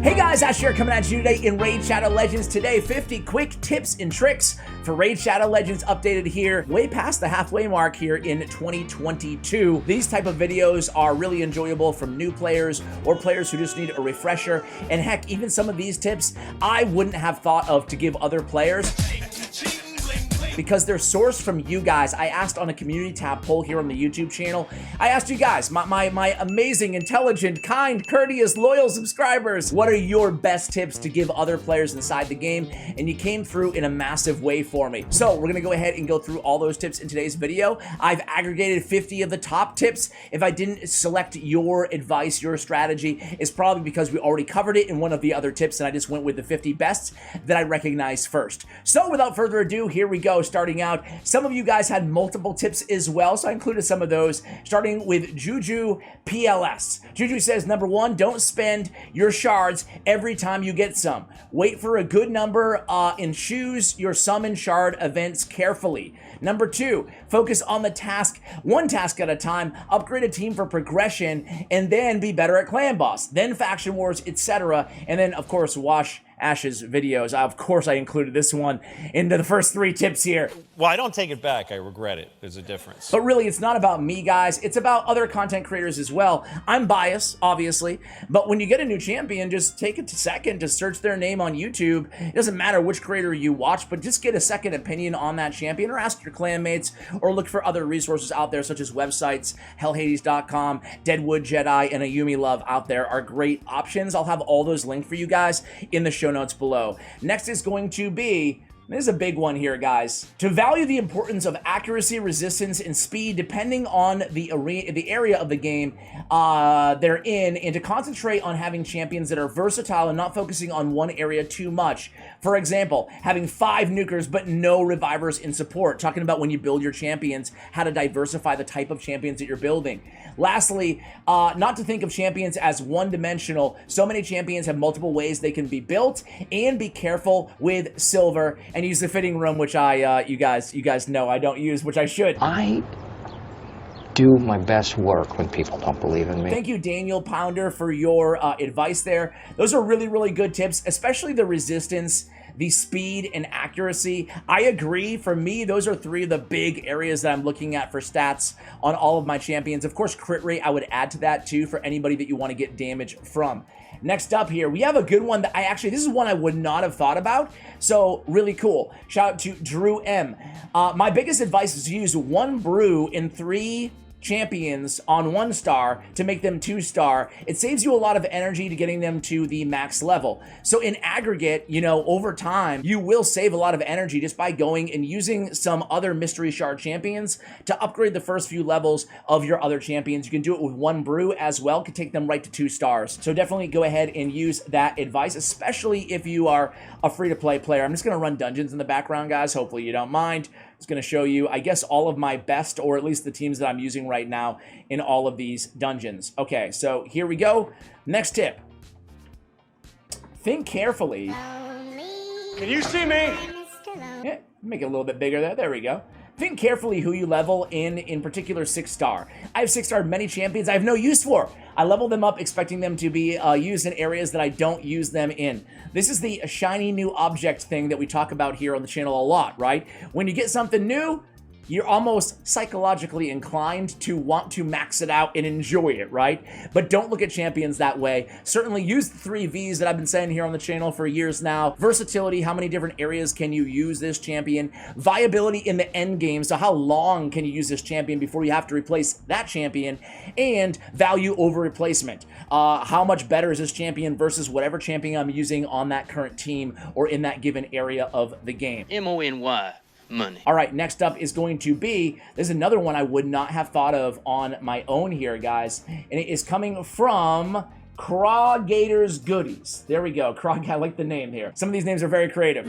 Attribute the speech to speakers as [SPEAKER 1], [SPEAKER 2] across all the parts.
[SPEAKER 1] Hey guys, Ash here coming at you today in Raid Shadow Legends. Today, 50 quick tips and tricks for Raid Shadow Legends updated here, way past the halfway mark here in 2022. These type of videos are really enjoyable from new players or players who just need a refresher. And heck, even some of these tips I wouldn't have thought of to give other players, because they're sourced from you guys. I asked on a community tab poll here on the YouTube channel. I asked you guys, my amazing, intelligent, kind, courteous, loyal subscribers, what are your best tips to give other players inside the game? And you came through in a massive way for me. So we're gonna go ahead and go through all those tips in today's video. I've aggregated 50 of the top tips. If I didn't select your advice, your strategy, it's probably because we already covered it in one of the other tips and I just went with the 50 best that I recognize first. So without further ado, here we go. Starting out, some of you guys had multiple tips as well, so I included some of those, starting with Juju PLS. Juju says, number one, don't spend your shards every time you get some. Wait for a good number and choose your summon shard events carefully. Number two, focus on the task, one task at a time, upgrade a team for progression, and then be better at clan boss, then faction wars, etc. And then, of course, watch Ash's videos. Of course, I included this one into the first 3 tips here.
[SPEAKER 2] Well, I don't take it back. I regret it. There's a difference.
[SPEAKER 1] But really, it's not about me, guys. It's about other content creators as well. I'm biased, obviously, but when you get a new champion, just take a second to search their name on YouTube. It doesn't matter which creator you watch, but just get a second opinion on that champion, or ask your clanmates, or look for other resources out there, such as websites. Hellhades.com, Deadwood Jedi, and Ayumi Love out there are great options. I'll have all those linked for you guys in the show notes below. Next is going to be, this is a big one here, guys. To value the importance of accuracy, resistance, and speed depending on the area of the game they're in, and to concentrate on having champions that are versatile and not focusing on one area too much. For example, having 5 nukers but no revivers in support. Talking about when you build your champions, how to diversify the type of champions that you're building. Lastly, not to think of champions as one-dimensional. So many champions have multiple ways they can be built, and be careful with silver. And use the fitting room, which you guys know I don't use, which I should.
[SPEAKER 3] I do my best work when people don't believe in me.
[SPEAKER 1] Thank you, Daniel Pounder, for your advice there. Those are really, really good tips, especially the resistance, the speed, and accuracy. I agree. For me, those are 3 of the big areas that I'm looking at for stats on all of my champions. Of course, crit rate, I would add to that too for anybody that you want to get damage from. Next up here, we have a good one that this is one I would not have thought about, so really cool. Shout out to Drew M. My biggest advice is to use 1 brew in 3 champions on 1 star to make them 2-star. It saves you a lot of energy to getting them to the max level. So in aggregate, you know, over time, you will save a lot of energy just by going and using some other mystery shard champions to upgrade the first few levels of your other champions. You can do it with 1 brew as well, can take them right to 2 stars. So definitely go ahead and use that advice, especially if you are a free-to-play player. I'm just gonna run dungeons in the background, guys. Hopefully you don't mind. It's going to show you, I guess, all of my best, or at least the teams that I'm using right now in all of these dungeons. Okay, so here we go. Next tip. Think carefully.
[SPEAKER 2] Can you see me?
[SPEAKER 1] Yeah, make it a little bit bigger there. There we go. Think carefully who you level in particular 6-star. I have 6-star many champions I have no use for. I level them up expecting them to be used in areas that I don't use them in. This is the shiny new object thing that we talk about here on the channel a lot, right? When you get something new, you're almost psychologically inclined to want to max it out and enjoy it, right? But don't look at champions that way. Certainly use the 3 V's that I've been saying here on the channel for years now. Versatility, how many different areas can you use this champion? Viability in the end game, so how long can you use this champion before you have to replace that champion? And value over replacement. How much better is this champion versus whatever champion I'm using on that current team or in that given area of the game?
[SPEAKER 4] M-O-N-Y. Money.
[SPEAKER 1] All right, next up is going to be, this is another one I would not have thought of on my own here, guys, and it is coming from Crawgator's Goodies. There we go. I like the name here. Some of these names are very creative.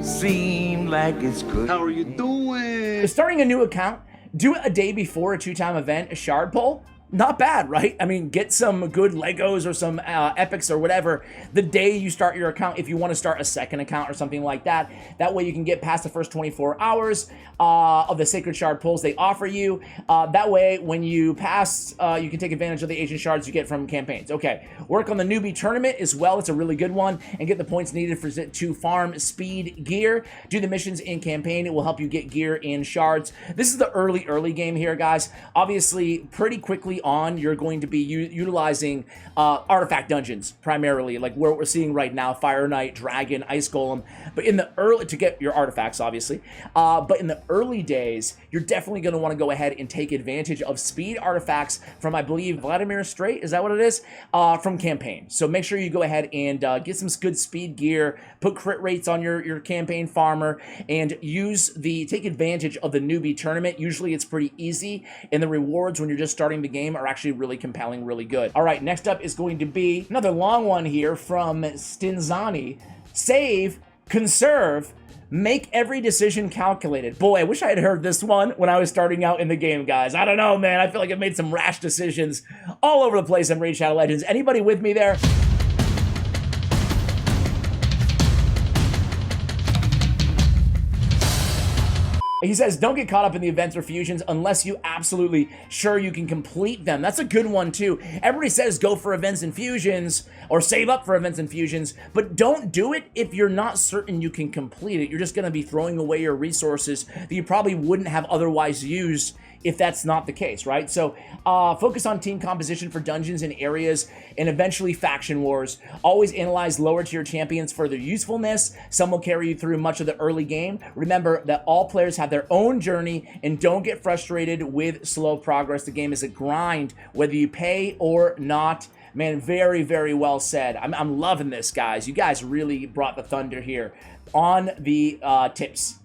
[SPEAKER 5] Seem like it's good. How are you doing?
[SPEAKER 1] Starting a new account, do it a day before a 2-time event, a shard pull. not bad, right? I mean, get some good Legos or some epics or whatever the day you start your account if you want to start a second account or something like that. That way you can get past the first 24 hours of the Sacred Shard pulls they offer you. That way, when you pass, you can take advantage of the Ancient Shards you get from campaigns. Okay, work on the newbie tournament as well. It's a really good one. And get the points needed to farm speed gear. Do the missions in campaign. It will help you get gear and shards. This is the early game here, guys. Obviously, pretty quickly on, you're going to be utilizing artifact dungeons primarily, like what we're seeing right now: Fire Knight, Dragon, Ice Golem. But in the early, to get your artifacts, obviously. But in the early days, you're definitely going to want to go ahead and take advantage of speed artifacts from, I believe, Vladimir Strait. Is that what it is? From campaign. So make sure you go ahead and get some good speed gear, put crit rates on your campaign farmer, and take advantage of the newbie tournament. Usually it's pretty easy, and the rewards when you're just starting the game are actually really compelling, really good. All right, next up is going to be another long one here from Stinzani. Save, conserve, make every decision calculated. Boy, I wish I had heard this one when I was starting out in the game, guys. I don't know, man. I feel like I've made some rash decisions all over the place in Raid Shadow Legends. Anybody with me there? He says, don't get caught up in the events or fusions unless you absolutely sure you can complete them. That's a good one, too. Everybody says go for events and fusions or save up for events and fusions, but don't do it if you're not certain you can complete it. You're just going to be throwing away your resources that you probably wouldn't have otherwise used if that's not the case, right? So focus on team composition for dungeons and areas, and eventually faction wars. Always analyze lower tier champions for their usefulness. Some will carry you through much of the early game. Remember that all players have their own journey, and don't get frustrated with slow progress. The game is a grind, whether you pay or not. Man, very, very well said. I'm loving this, guys. You guys really brought the thunder here on the tips.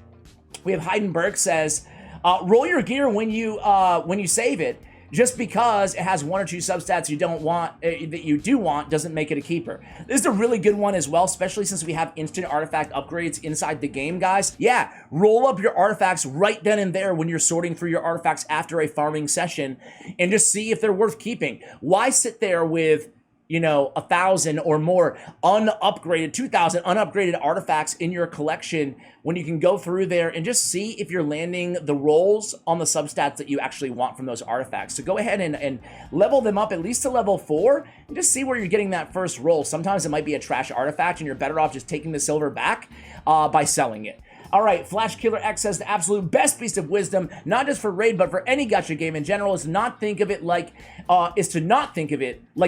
[SPEAKER 1] We have Heidenberg says, roll your gear when you save it. Just because it has one or two substats you don't want, that you do want, doesn't make it a keeper. This is a really good one as well, especially since we have instant artifact upgrades inside the game, guys. Yeah, roll up your artifacts right then and there when you're sorting through your artifacts after a farming session, and just see if they're worth keeping. Why sit there with, 1,000 or more unupgraded, 2,000 unupgraded artifacts in your collection when you can go through there and just see if you're landing the rolls on the substats that you actually want from those artifacts. So go ahead and level them up at least to level 4 and just see where you're getting that first roll. Sometimes it might be a trash artifact and you're better off just taking the silver back by selling it. All right, Flash Killer X says the absolute best piece of wisdom, not just for Raid, but for any gacha game in general, is to not think of it like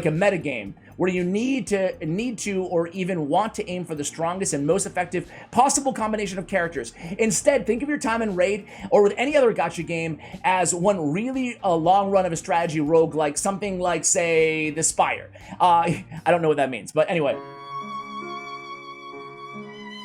[SPEAKER 1] a meta game where you need to or even want to aim for the strongest and most effective possible combination of characters. Instead, think of your time in Raid or with any other gacha game as one really long run of a strategy roguelike, something like, say, The Spire. I don't know what that means, but anyway.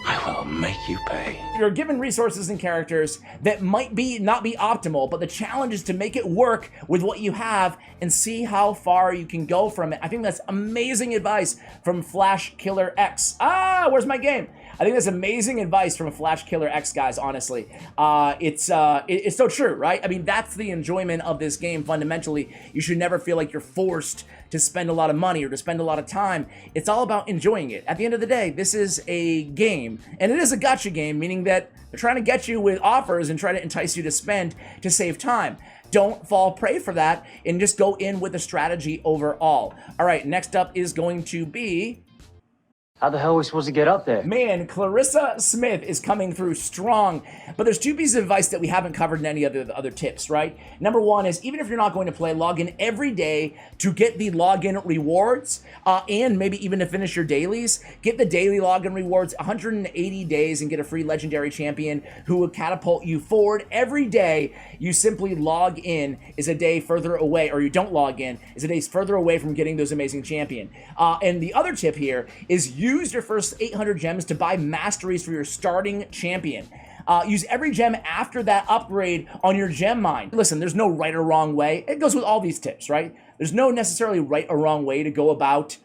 [SPEAKER 5] I will make you pay.
[SPEAKER 1] You're given resources and characters that might not be optimal, but the challenge is to make it work with what you have and see how far you can go from it. I think that's amazing advice from Flash Killer X. Where's my game? I think that's amazing advice from a Flash Killer X, guys, honestly. It's so true, right? I mean, that's the enjoyment of this game, fundamentally. You should never feel like you're forced to spend a lot of money or to spend a lot of time. It's all about enjoying it. At the end of the day, this is a game, and it is a gacha game, meaning that they're trying to get you with offers and try to entice you to spend to save time. Don't fall prey for that, and just go in with a strategy overall. All right, next up is going to be...
[SPEAKER 6] How the hell are we supposed to get up there?
[SPEAKER 1] Man, Clarissa Smith is coming through strong, but there's two pieces of advice that we haven't covered in any of the other tips, right? Number one is, even if you're not going to play, log in every day to get the login rewards, and maybe even to finish your dailies. Get the daily login rewards, 180 days, and get a free legendary champion who will catapult you forward. Every day you simply log in is a day further away, or you don't log in, is a day further away from getting those amazing champion. And the other tip here is use your first 800 gems to buy masteries for your starting champion. Use every gem after that upgrade on your gem mine. Listen, there's no right or wrong way. It goes with all these tips, right? There's no necessarily right or wrong way to go about,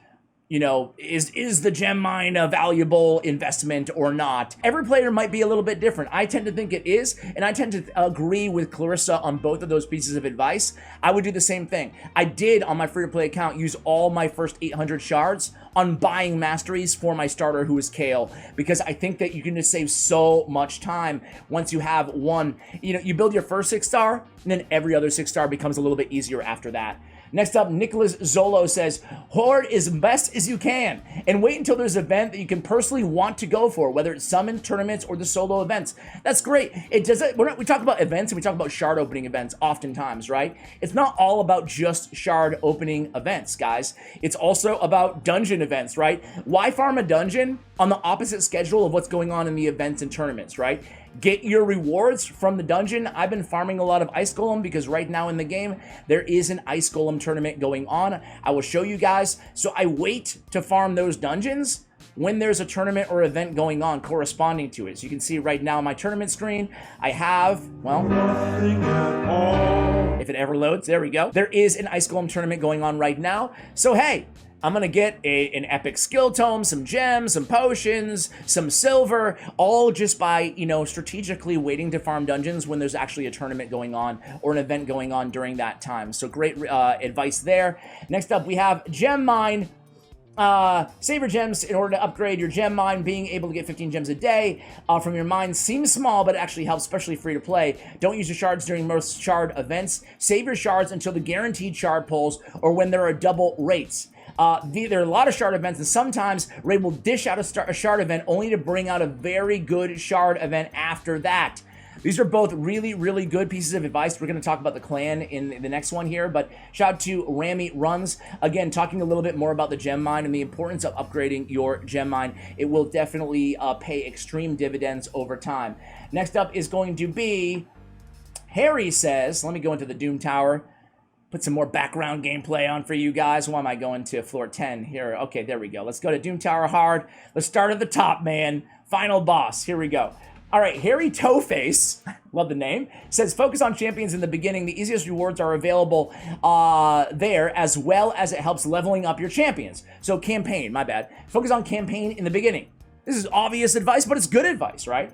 [SPEAKER 1] you know, is the gem mine a valuable investment or not? Every player might be a little bit different. I tend to think it is, and I tend to agree with Clarissa on both of those pieces of advice. I would do the same thing. I did, on my free-to-play account, use all my first 800 shards on buying masteries for my starter, who is Kale, because I think that you can just save so much time once you have one. You know, you build your first 6-star, and then every other 6-star becomes a little bit easier after that. Next up, Nicholas Zolo says, hoard as best as you can and wait until there's an event that you can personally want to go for, whether it's summon, tournaments, or the solo events. That's great. It does. We talk about events and we talk about shard opening events oftentimes, right? It's not all about just shard opening events, guys. It's also about dungeon events, right? Why farm a dungeon on the opposite schedule of what's going on in the events and tournaments, right? Get your rewards from the dungeon. I've been farming a lot of Ice Golem because right now in the game, there is an Ice Golem tournament going on. I will show you guys. So I wait to farm those dungeons when there's a tournament or event going on corresponding to it. So you can see right now on my tournament screen, I have, well, if it ever loads, there we go. There is an Ice Golem tournament going on right now. So hey, I'm gonna get an epic skill tome, some gems, some potions, some silver, all just by, you know, strategically waiting to farm dungeons when there's actually a tournament going on or an event going on during that time. So great advice there. Next up, we have Gem Mine. Save your gems in order to upgrade your gem mine. Being able to get 15 gems a day from your mine seems small, but it actually helps, especially free to play. Don't use your shards during most shard events. Save your shards until the guaranteed shard pulls or when there are double rates. There are a lot of shard events, and sometimes Raid will dish out a shard event only to bring out a very good shard event after that. These are both really, really good pieces of advice. We're going to talk about the clan in the next one here, but shout out to Rammy Runs. Again, talking a little bit more about the gem mine and the importance of upgrading your gem mine. It will definitely pay extreme dividends over time. Next up is going to be Harry says, let me go into the Doom Tower. Put some more background gameplay on for you guys. Why am I going to floor 10 here? Okay, there we go. Let's go to Doom Tower hard. Let's start at the top, man. Final boss. Here we go. All right, Harry Toeface, love the name, says focus on champions in the beginning. The easiest rewards are available there, as well as it helps leveling up your champions. So campaign, my bad. Focus on campaign in the beginning. This is obvious advice, but it's good advice, right?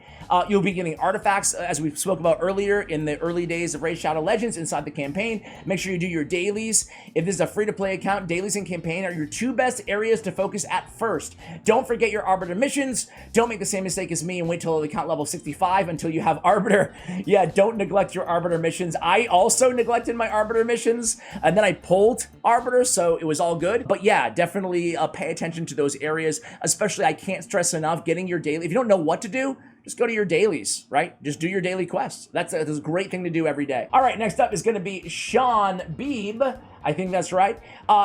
[SPEAKER 1] You'll be getting artifacts, as we spoke about earlier, in the early days of Raid Shadow Legends inside the campaign. Make sure you do your dailies. If this is a free-to-play account, dailies and campaign are your two best areas to focus at first. Don't forget your Arbiter missions. Don't make the same mistake as me and wait till the account level 65 until you have Arbiter. Yeah, don't neglect your Arbiter missions. I also neglected my Arbiter missions, and then I pulled Arbiter, so it was all good. But yeah, definitely pay attention to those areas, especially I can't stress enough getting your daily. If you don't know what to do, just go to your dailies, right? Just do your daily quests. That's a great thing to do every day. All right, next up is going to be Sean Beeb. I think that's right.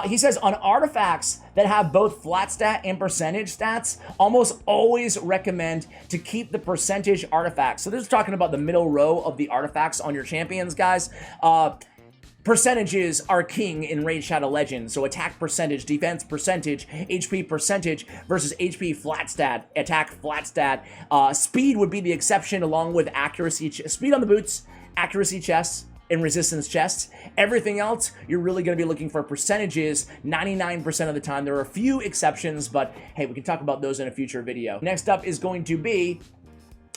[SPEAKER 1] He says, on artifacts that have both flat stat and percentage stats, almost always recommend to keep the percentage artifacts. So this is talking about the middle row of the artifacts on your champions, guys. Percentages are king in Raid Shadow Legends. So attack percentage, defense percentage, HP percentage versus HP flat stat, attack flat stat. Speed would be the exception, along with accuracy, speed on the boots, accuracy chests, and resistance chests. Everything else, you're really going to be looking for percentages 99% of the time. There are a few exceptions, but hey, we can talk about those in a future video. Next up is going to be,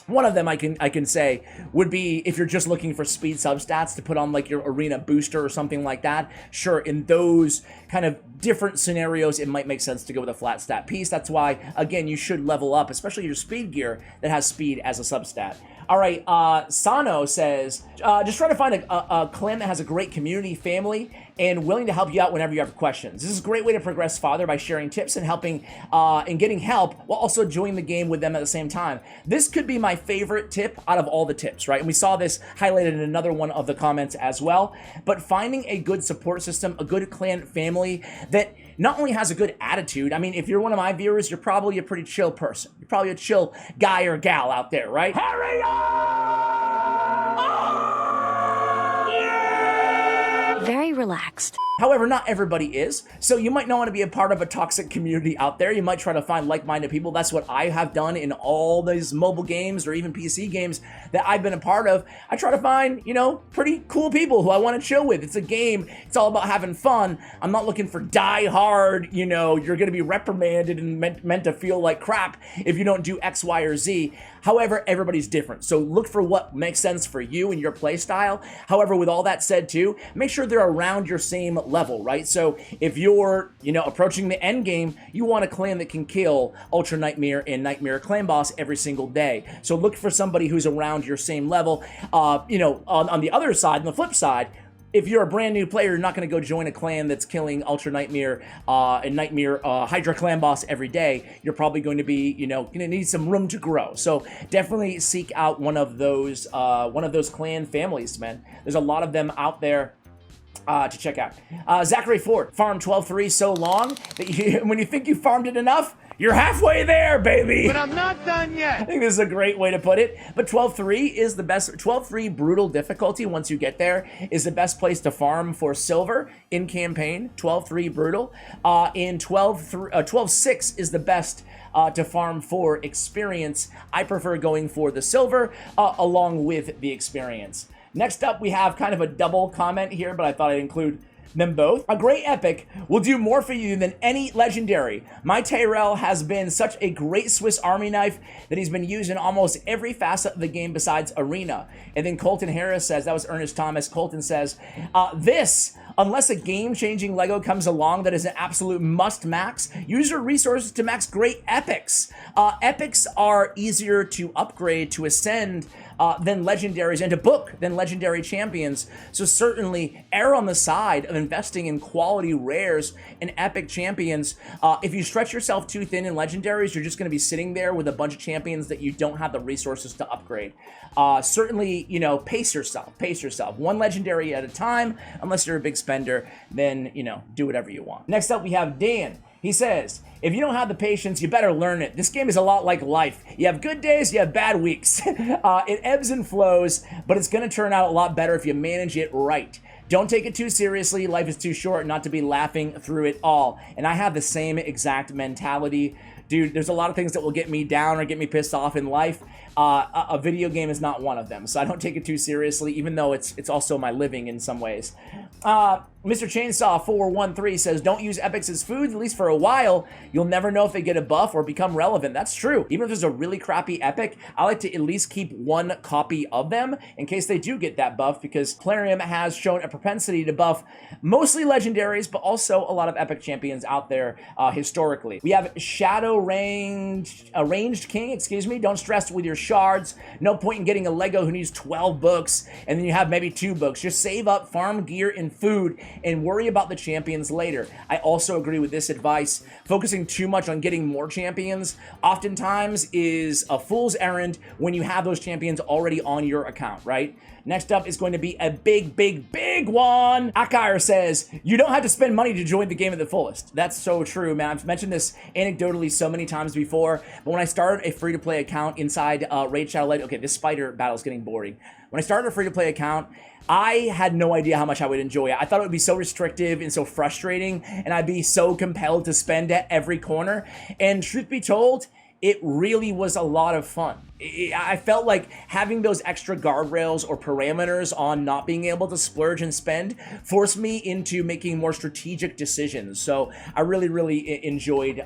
[SPEAKER 1] one of them I can say would be if you're just looking for speed substats to put on like your arena booster or something like that. Sure, in those kind of different scenarios, it might make sense to go with a flat stat piece. That's why, again, you should level up, especially your speed gear that has speed as a substat. All right, Sano says, just try to find a clan that has a great community, family, and willing to help you out whenever you have questions. This is a great way to progress farther by sharing tips and helping and getting help while also enjoying the game with them at the same time. This could be my favorite tip out of all the tips, right? And we saw this highlighted in another one of the comments as well. But finding a good support system, a good clan family that not only has a good attitude. I mean, if you're one of my viewers, you're probably a pretty chill person. You're probably a chill guy or gal out there, right? Hurry up!
[SPEAKER 7] Very relaxed.
[SPEAKER 1] However, not everybody is. So you might not want to be a part of a toxic community out there. You might try to find like-minded people. That's what I have done in all these mobile games or even PC games that I've been a part of. I try to find, you know, pretty cool people who I want to chill with. It's a game. It's all about having fun. I'm not looking for die hard, you know, you're going to be reprimanded and meant to feel like crap if you don't do X, Y, or Z. However, everybody's different. So look for what makes sense for you and your play style. However, with all that said too, make sure they're around your same level, right? So if you're, you know, approaching the end game, you want a clan that can kill Ultra Nightmare and Nightmare Clan Boss every single day. So look for somebody who's around your same level. You know, on the other side, on the flip side, if you're a brand new player, you're not going to go join a clan that's killing Ultra Nightmare and Nightmare Hydra Clan Boss every day. You're probably going to be, you know, going to need some room to grow. So definitely seek out one of those clan families, man. There's a lot of them out there to check out. Zachary Ford, farmed 12-3 so long that when you think you farmed it enough, you're halfway there, baby.
[SPEAKER 2] But I'm not done yet.
[SPEAKER 1] I think this is a great way to put it. But 12-3 is the best. 12-3 brutal difficulty, once you get there, is the best place to farm for silver in campaign. 12-3 brutal. In 12-6 is the best to farm for experience. I prefer going for the silver along with the experience. Next up, we have kind of a double comment here, but I thought I'd include them both. A great epic will do more for you than any legendary. My Tyrell has been such a great Swiss Army knife that he's been used in almost every facet of the game besides arena. And then Colton Harris says, that was Ernest Thomas. Colton says, unless a game-changing Lego comes along that is an absolute must-max, use your resources to max great epics. Epics are easier to upgrade, to ascend, than legendaries, and to book than legendary champions. So certainly err on the side of investing in quality rares and epic champions. If you stretch yourself too thin in legendaries, you're just going to be sitting there with a bunch of champions that you don't have the resources to upgrade. Certainly, you know, pace yourself. One legendary at a time. Unless you're a big spender, then, you know, do whatever you want. Next up, we have Dan. He says, if you don't have the patience, you better learn it. This game is a lot like life. You have good days, you have bad weeks. It ebbs and flows, but it's going to turn out a lot better if you manage it right. Don't take it too seriously. Life is too short not to be laughing through it all. And I have the same exact mentality. Dude, there's a lot of things that will get me down or get me pissed off in life. A video game is not one of them, so I don't take it too seriously, even though it's also my living in some ways. Mr. Chainsaw 413 says, don't use epics as food, at least for a while. You'll never know if they get a buff or become relevant. That's true. Even if there's a really crappy epic, I like to at least keep one copy of them in case they do get that buff, because Clarium has shown a propensity to buff mostly legendaries, but also a lot of epic champions out there historically. We have Shadow Ranged King, excuse me. Don't stress with your shards. No point in getting a Lego who needs 12 books, and then you have maybe 2 books. Just save up, farm gear and food, and worry about the champions later. I also agree with this advice. Focusing too much on getting more champions oftentimes is a fool's errand when you have those champions already on your account, right? Next up is going to be a big one. Akire says, you don't have to spend money to join the game at the fullest. That's so true, man. I've mentioned this anecdotally so many times before, but when I started a free-to-play account inside Raid Shadow Legends, okay, this spider battle is getting boring. When I started a free-to-play account, I had no idea how much I would enjoy it. I thought it would be so restrictive and so frustrating, and I'd be so compelled to spend at every corner. And truth be told, it really was a lot of fun. I felt like having those extra guardrails or parameters on not being able to splurge and spend forced me into making more strategic decisions. So I really enjoyed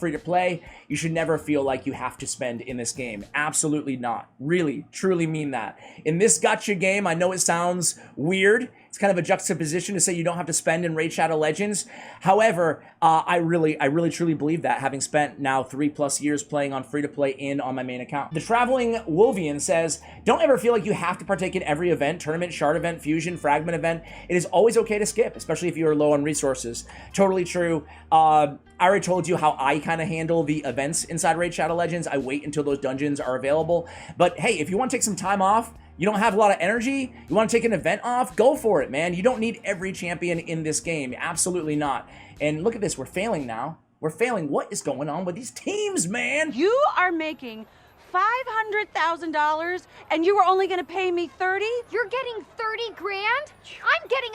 [SPEAKER 1] free-to-play. You should never feel like you have to spend in this game. Absolutely not. Really, truly mean that. In this gacha game, I know it sounds weird. It's kind of a juxtaposition to say you don't have to spend in Raid Shadow Legends. However, I really truly believe that, having spent now 3+ years playing on free-to-play and on my main account. The Traveling Wolvian says, don't ever feel like you have to partake in every event, tournament, shard event, fusion, fragment event. It is always okay to skip, especially if you are low on resources. Totally true. I already told you how I kind of handle the events inside Raid Shadow Legends. I wait until those dungeons are available. But hey, if you want to take some time off, you don't have a lot of energy, you want to take an event off, go for it, man. You don't need every champion in this game. Absolutely not. And look at this, we're failing now. We're failing. What is going on with these teams, man?
[SPEAKER 7] You are making $500,000 and you were only going to pay me 30?
[SPEAKER 8] You're getting 30 grand? I'm getting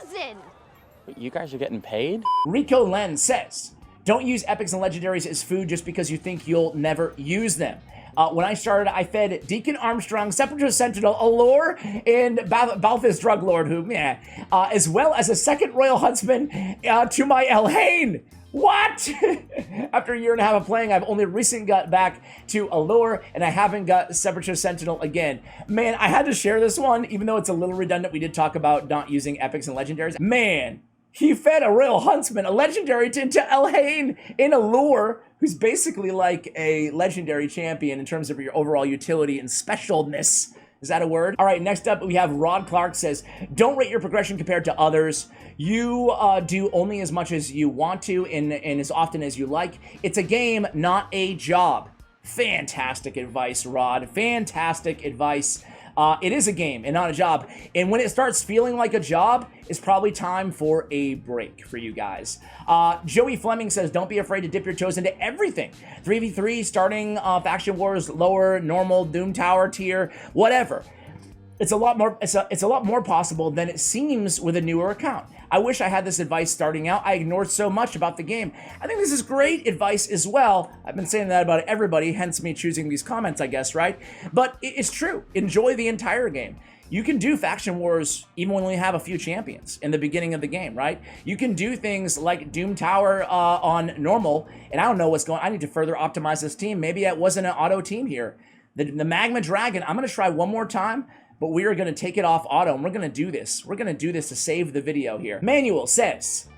[SPEAKER 8] 1,000. You guys are getting paid?
[SPEAKER 1] Rico Len says, don't use epics and legendaries as food just because you think you'll never use them. When I started, I fed Deacon Armstrong, Separatist Sentinel, Allure, and Balthus Drug Lord, as well as a second Royal Huntsman to my Elhain. What? After a year and a half of playing, I've only recently got back to Allure, and I haven't got Separatist Sentinel again. Man, I had to share this one, even though it's a little redundant. We did talk about not using epics and legendaries. Man, he fed a Royal Huntsman, a legendary, to Elhain in Allure, who's basically like a legendary champion in terms of your overall utility and specialness. Is that a word? All right, next up we have Rod Clark says, don't rate your progression compared to others. You do only as much as you want to and as often as you like. It's a game, not a job. Fantastic advice, Rod. Fantastic advice. It is a game and not a job. And when it starts feeling like a job, it's probably time for a break for you guys. Joey Fleming says, don't be afraid to dip your toes into everything. 3v3, starting Faction Wars, lower, normal, Doom Tower tier, whatever. It's a lot more. It's a lot more possible than it seems with a newer account. I wish I had this advice starting out. I ignored so much about the game. I think this is great advice as well. I've been saying that about everybody, hence me choosing these comments, I guess, right? But it's true. Enjoy the entire game. You can do Faction Wars even when you have a few champions in the beginning of the game, right? You can do things like Doom Tower on normal, and I don't know what's going on. I need to further optimize this team. Maybe it wasn't an auto team here. The Magma Dragon, I'm going to try one more time, but we are going to take it off auto, and we're going to do this. We're going to do this to save the video here. Manual says,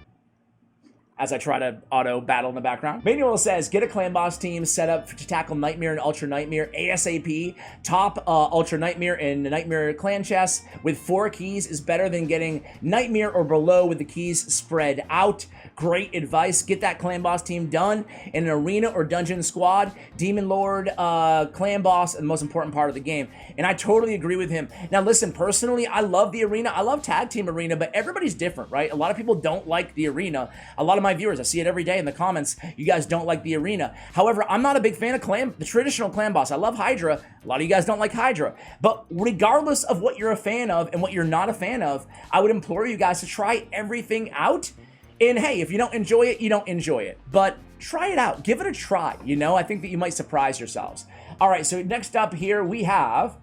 [SPEAKER 1] as I try to auto battle in the background, Manual says, get a clan boss team set up to tackle Nightmare and Ultra Nightmare ASAP. Top Ultra Nightmare and Nightmare clan chests with 4 keys is better than getting Nightmare or below with the keys spread out. Great advice. Get that clan boss team done in an arena or dungeon squad. Demon Lord, clan boss, and the most important part of the game. And I totally agree with him. Now listen, personally, I love the arena. I love tag team arena, but everybody's different, right? A lot of people don't like the arena. A lot of my viewers, I see it every day in the comments, you guys don't like the arena. However, I'm not a big fan of the traditional clan boss. I love Hydra. A lot of you guys don't like Hydra. But regardless of what you're a fan of and what you're not a fan of, I would implore you guys to try everything out. And hey, if you don't enjoy it, you don't enjoy it. But try it out. Give it a try. You know, I think that you might surprise yourselves. All right, so next up here we have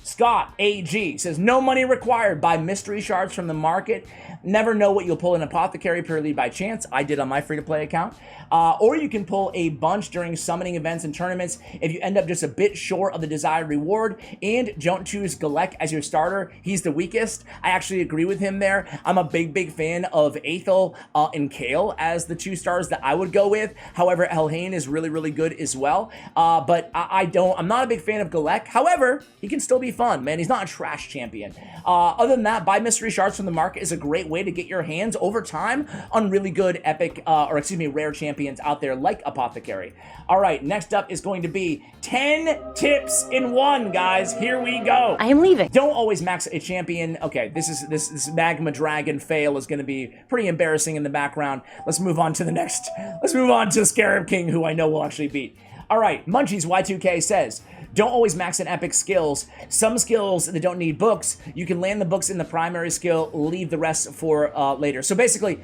[SPEAKER 1] Scott AG says, no money required. Buy mystery shards from the market. Never know what you'll pull in Apothecary purely by chance. I did on my free-to-play account. Or you can pull a bunch during summoning events and tournaments if you end up just a bit short of the desired reward. And don't choose Galek as your starter. He's the weakest. I actually agree with him there. I'm a big fan of Aethel and Kale as the 2 stars that I would go with. However, Elhain is really good as well. But I'm not a big fan of Galek. However, he can still be fun, man. He's not a trash champion. Other than that, buy mystery shards from the market is a great way to get your hands over time on really good epic, rare champions out there like Apothecary. All right, next up is going to be 10 tips in 1, guys. Here we go.
[SPEAKER 7] I am leaving.
[SPEAKER 1] Don't always max a champion. Okay, this Magma Dragon fail is going to be pretty embarrassing in the background. Let's move on to the next. Let's move on to Scarab King, who I know will actually beat. All right, Munchies Y2K says, don't always max in epic skills. Some skills that don't need books, you can land the books in the primary skill, leave the rest for later. So basically,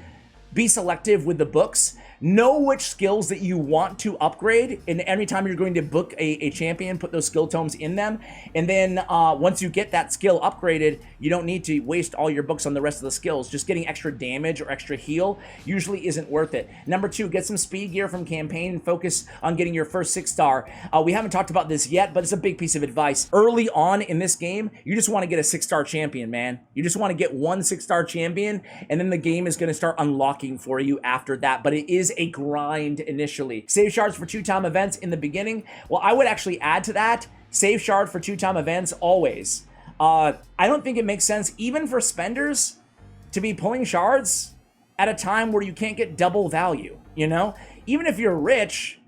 [SPEAKER 1] be selective with the books. Know which skills that you want to upgrade, and every time you're going to book a champion, put those skill tomes in them, and then once you get that skill upgraded, you don't need to waste all your books on the rest of the skills. Just getting extra damage or extra heal usually isn't worth it. Number 2, get some speed gear from campaign and focus on getting your first 6-star. We haven't talked about this yet, but it's a big piece of advice. Early on in this game, you just want to get a 6-star champion, man. You just want to get one 6-star champion, and then the game is going to start unlocking for you after that, but it is a grind initially. Save shards for 2-time events in the beginning. Well, I would actually add to that, save shard for 2-time events always. I don't think it makes sense, even for spenders, to be pulling shards at a time where you can't get double value, you know? Even if you're rich,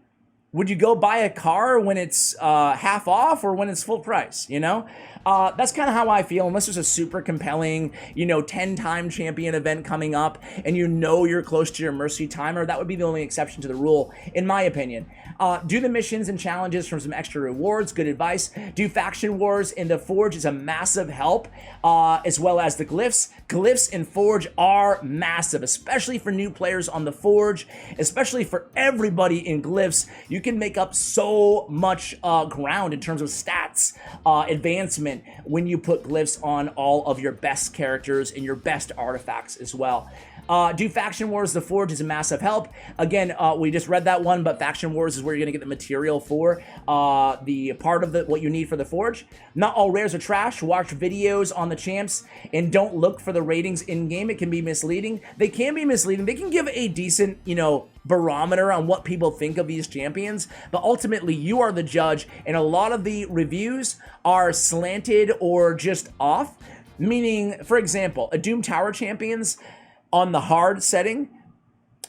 [SPEAKER 1] would you go buy a car when it's half off or when it's full price, you know? That's kind of how I feel, unless there's a super compelling, 10-time champion event coming up, and you're close to your Mercy timer. That would be the only exception to the rule, in my opinion. Do the missions and challenges from some extra rewards. Good advice. Do faction wars in the Forge is a massive help, as well as the glyphs. Glyphs in Forge are massive, especially for new players on the Forge, especially for everybody in glyphs. You can make up so much ground in terms of stats, advancement, when you put glyphs on all of your best characters and your best artifacts as well. Do Faction Wars, the Forge is a massive help. Again, we just read that one, but Faction Wars is where you're going to get the material for the part of what you need for the Forge. Not all rares are trash. Watch videos on the champs and don't look for the ratings in-game. It can be misleading. They can be misleading. They can give a decent, barometer on what people think of these champions, but ultimately you are the judge, and a lot of the reviews are slanted or just off. Meaning, for example, a Doom Tower champions on the hard setting,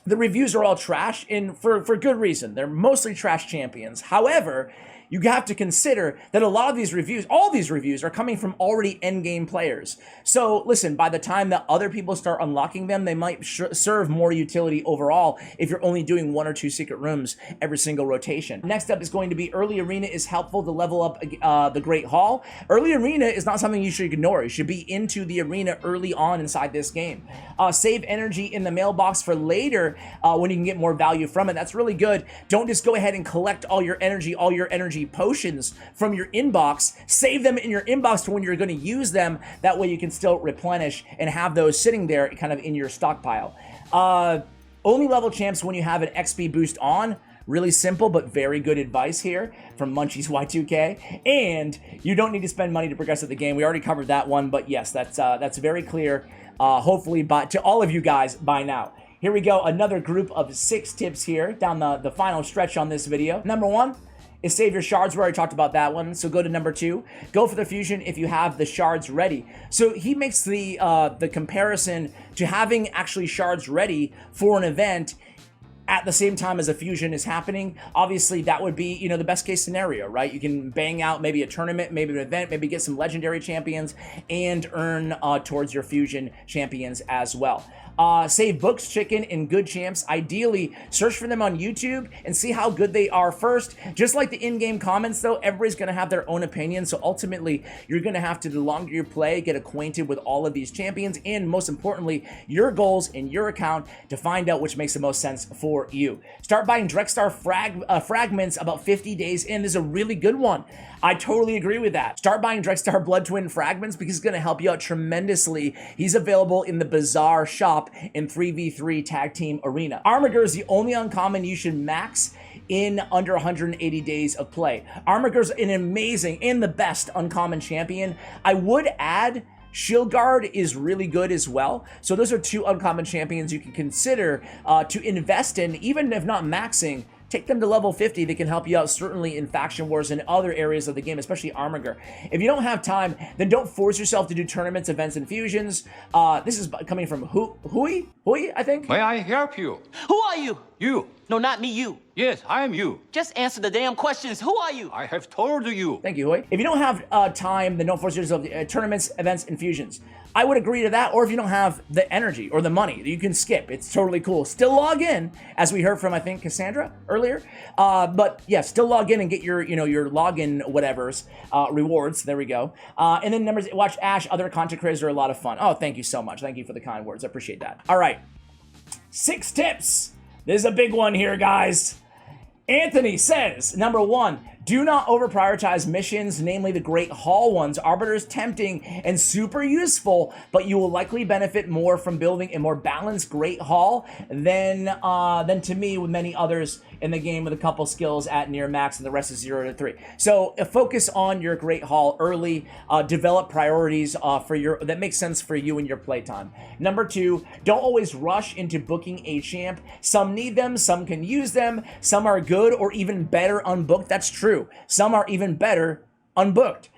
[SPEAKER 1] the reviews are all trash, and for good reason. They're mostly trash champions. However, you have to consider that a lot of these reviews, all these reviews, are coming from already endgame players. So listen, by the time that other people start unlocking them, they might serve more utility overall if you're only doing 1 or 2 secret rooms every single rotation. Next up is going to be Early Arena is helpful to level up the Great Hall. Early Arena is not something you should ignore. You should be into the arena early on inside this game. Save energy in the mailbox for later when you can get more value from it. That's really good. Don't just go ahead and collect all your energy potions from your inbox. Save them in your inbox to when you're going to use them. That way you can still replenish and have those sitting there kind of in your stockpile. Only level champs when you have an XP boost on. Really simple, but very good advice here from Munchies Y2K. And you don't need to spend money to progress at the game. We already covered that one, but yes, that's very clear. Hopefully to all of you guys by now. Here we go. Another group of 6 tips here down the final stretch on this video. Number 1 is save your shards. We already talked about that one. So go to number 2. Go for the fusion if you have the shards ready. So he makes the comparison to having actually shards ready for an event at the same time as a fusion is happening. Obviously, that would be, the best case scenario, right? You can bang out maybe a tournament, maybe an event, maybe get some legendary champions and earn towards your fusion champions as well. Save books, chicken, and good champs. Ideally, search for them on YouTube and see how good they are first. Just like the in-game comments, though, everybody's going to have their own opinion. So ultimately, you're going to have to, the longer you play, get acquainted with all of these champions and, most importantly, your goals in your account to find out which makes the most sense for you. Start buying Drexstar fragments about 50 days in. This is a really good one. I totally agree with that. Start buying Drexstar Blood Twin fragments because it's going to help you out tremendously. He's available in the Bazaar shop in 3v3 Tag Team Arena. Armiger is the only uncommon you should max in under 180 days of play. Armiger's an amazing and the best uncommon champion. I would add Shield Guard is really good as well. So those are 2 uncommon champions you can consider to invest in, even if not maxing. Take them to level 50. They can help you out certainly in Faction Wars and other areas of the game, especially Armiger. If you don't have time, then don't force yourself to do tournaments, events, and fusions. This is coming from Hui, I think.
[SPEAKER 5] May I help you?
[SPEAKER 4] Who are you?
[SPEAKER 5] You.
[SPEAKER 4] No, not me, you.
[SPEAKER 5] Yes, I am you.
[SPEAKER 4] Just answer the damn questions. Who are you?
[SPEAKER 5] I have told you.
[SPEAKER 1] Thank you, Hui. If you don't have time, then don't force yourself to tournaments, events, and fusions. I would agree to that, or if you don't have the energy or the money, you can skip. It's totally cool. Still log in, as we heard from, I think, Cassandra earlier. But yeah, still log in and get your, your login whatevers, rewards. There we go. And then watch Ash. Other content creators are a lot of fun. Oh, thank you so much. Thank you for the kind words. I appreciate that. All right. 6 tips. This is a big one here, guys. Anthony says, number 1, do not over-prioritize missions, namely the Great Hall ones. Arbiter is tempting and super useful, but you will likely benefit more from building a more balanced Great Hall than to me with many others in the game with a couple skills at near max and the rest is 0 to 3. So focus on your Great Hall early. Develop priorities that make sense for you and your playtime. Number 2, don't always rush into booking a champ. Some need them, some can use them, some are good or even better unbooked. That's true. Some are even better unbooked.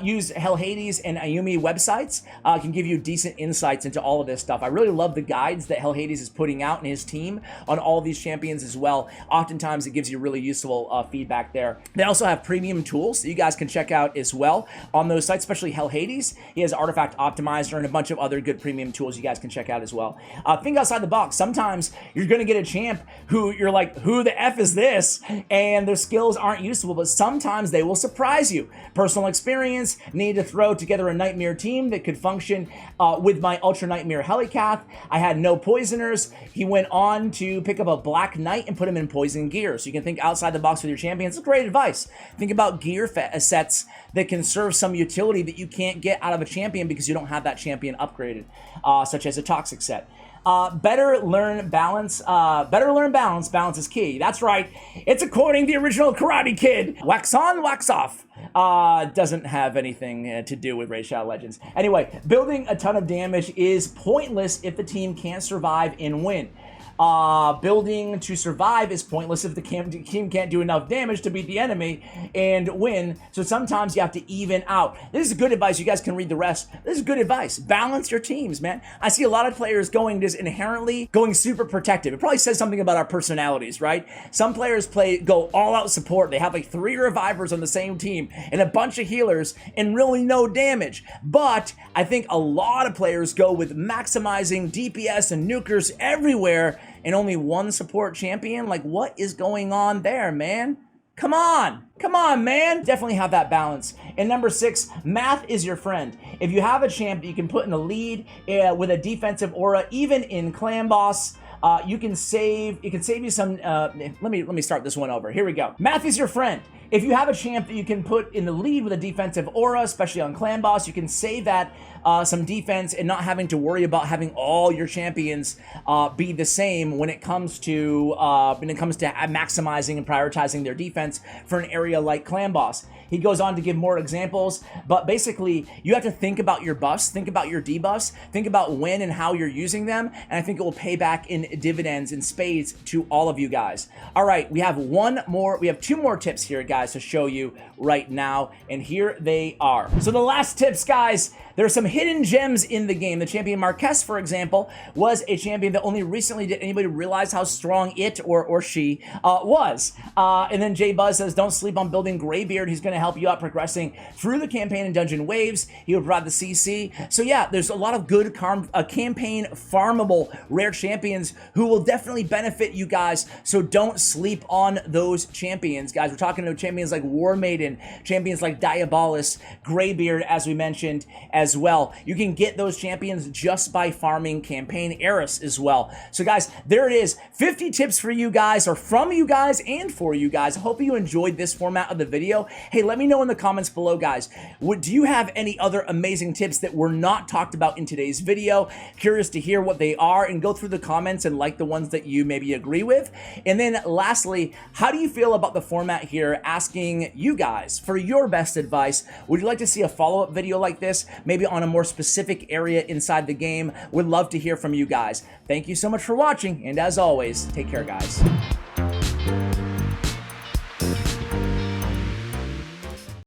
[SPEAKER 1] use Hell Hades and Ayumi websites. Can give you decent insights into all of this stuff. I really love the guides that Hell Hades is putting out and his team on all of these champions as well. Oftentimes it gives you really useful feedback there. They also have premium tools that you guys can check out as well on those sites, especially Hell Hades. He has Artifact Optimizer and a bunch of other good premium tools you guys can check out as well. Think outside the box. Sometimes you're going to get a champ who you're like, who the F is this? And their skills aren't useful, but sometimes they will surprise you. Personal experience, need to throw together a Nightmare team that could function with my Ultra Nightmare Helicath. I had no poisoners. He went on to pick up a Black Knight and put him in poison gear. So you can think outside the box with your champions. It's great advice. Think about gear sets that can serve some utility that you can't get out of a champion because you don't have that champion upgraded, such as a Toxic set. Better learn balance. Balance is key. That's right. It's quoting the original Karate Kid. Wax on, wax off. Doesn't have anything to do with Raid Shadow Legends. Anyway, building a ton of damage is pointless if the team can't survive and win. Building to survive is pointless if the team can't do enough damage to beat the enemy and win. So sometimes you have to even out. This is good advice. You guys can read the rest. This is good advice. Balance your teams, man. I see a lot of players going super protective. It probably says something about our personalities, right? Some players go all out support. They have like 3 revivers on the same team and a bunch of healers and really no damage. But I think a lot of players go with maximizing DPS and nukers everywhere and only one support champion. Like, what is going on there, man? Come on, man. Definitely have that balance. And number 6, math is your friend. If you have a champ that you can put in the lead with a defensive aura, even in clan boss, it can save you some. Let me start this one over. Here we go. Math is your friend. If you have a champ that you can put in the lead with a defensive aura, especially on clan boss, you can save that some defense and not having to worry about having all your champions be the same when it comes to maximizing and prioritizing their defense for an area like clan boss. He goes on to give more examples, but basically you have to think about your buffs, think about your debuffs, think about when and how you're using them, and I think it will pay back in dividends and spades to all of you guys. All right, we have 2 more tips here, guys, to show you right now, and here they are. So the last tips, guys, there are some hidden gems in the game. The champion Marquez, for example, was a champion that only recently did anybody realize how strong it or she was. And then Jay Buzz says, don't sleep on building Greybeard. He's going to help you out progressing through the campaign and dungeon waves. He will provide the CC. So yeah, there's a lot of good campaign farmable rare champions who will definitely benefit you guys. So don't sleep on those champions, guys. We're talking to champions like War Maiden, champions like Diabolus, Greybeard, as we mentioned, as well. You can get those champions just by farming campaign Eris as well. So guys, there it is. 50 tips for you guys, or from you guys and for you guys. I hope you enjoyed this format of the video. Hey, let me know in the comments below, guys. Do you have any other amazing tips that were not talked about in today's video? Curious to hear what they are, and go through the comments and like the ones that you maybe agree with. And then lastly, how do you feel about the format here, asking you guys for your best advice? Would you like to see a follow-up video like this, maybe on a more specific area inside the game? Would love to hear from you guys. Thank you so much for watching, and as always, take care, guys.